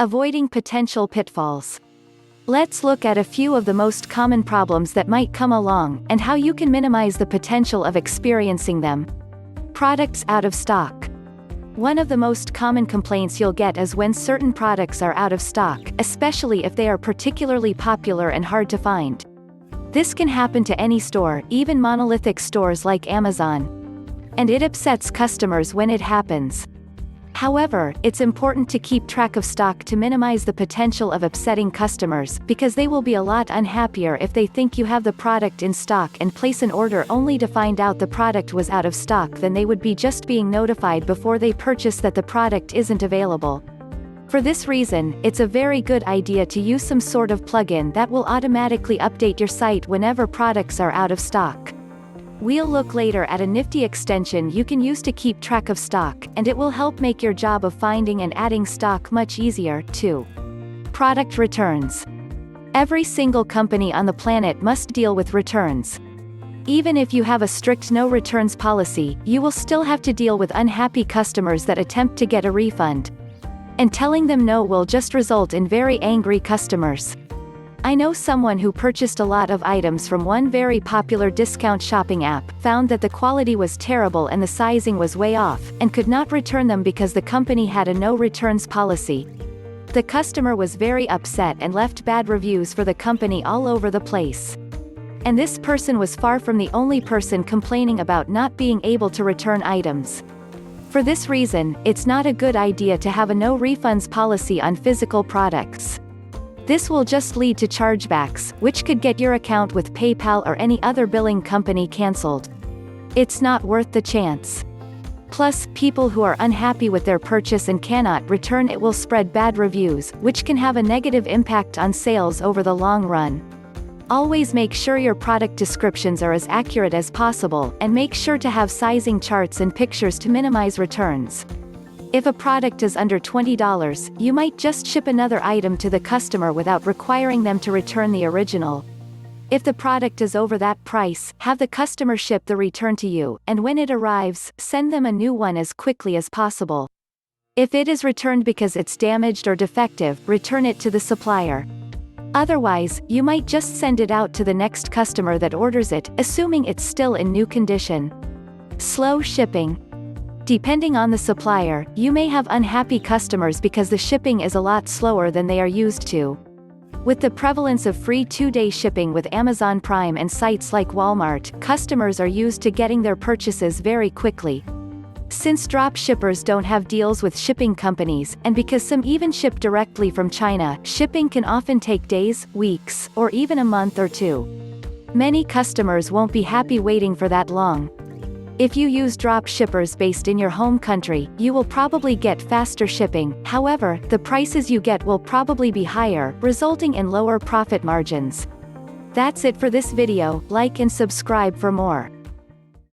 Avoiding potential pitfalls. Let's look at a few of the most common problems that might come along, and how you can minimize the potential of experiencing them. Products out of stock. One of the most common complaints you'll get is when certain products are out of stock, especially if they are particularly popular and hard to find. This can happen to any store, even monolithic stores like Amazon. And it upsets customers when it happens. However, it's important to keep track of stock to minimize the potential of upsetting customers, because they will be a lot unhappier if they think you have the product in stock and place an order only to find out the product was out of stock than they would be just being notified before they purchase that the product isn't available. For this reason, it's a very good idea to use some sort of plugin that will automatically update your site whenever products are out of stock. We'll look later at a nifty extension you can use to keep track of stock, and it will help make your job of finding and adding stock much easier, too. Product returns. Every single company on the planet must deal with returns. Even if you have a strict no returns policy, you will still have to deal with unhappy customers that attempt to get a refund. And telling them no will just result in very angry customers. I know someone who purchased a lot of items from one very popular discount shopping app, found that the quality was terrible and the sizing was way off, and could not return them because the company had a no returns policy. The customer was very upset and left bad reviews for the company all over the place. And this person was far from the only person complaining about not being able to return items. For this reason, it's not a good idea to have a no refunds policy on physical products. This will just lead to chargebacks, which could get your account with PayPal or any other billing company cancelled. It's not worth the chance. Plus, people who are unhappy with their purchase and cannot return it will spread bad reviews, which can have a negative impact on sales over the long run. Always make sure your product descriptions are as accurate as possible, and make sure to have sizing charts and pictures to minimize returns. If a product is under $20, you might just ship another item to the customer without requiring them to return the original. If the product is over that price, have the customer ship the return to you, and when it arrives, send them a new one as quickly as possible. If it is returned because it's damaged or defective, return it to the supplier. Otherwise, you might just send it out to the next customer that orders it, assuming it's still in new condition. Slow shipping. Depending on the supplier, you may have unhappy customers because the shipping is a lot slower than they are used to. With the prevalence of free 2-day shipping with Amazon Prime and sites like Walmart, customers are used to getting their purchases very quickly. Since dropshippers don't have deals with shipping companies, and because some even ship directly from China, shipping can often take days, weeks, or even a month or two. Many customers won't be happy waiting for that long. If you use drop shippers based in your home country, you will probably get faster shipping. However, the prices you get will probably be higher, resulting in lower profit margins. That's it for this video. Like and subscribe for more.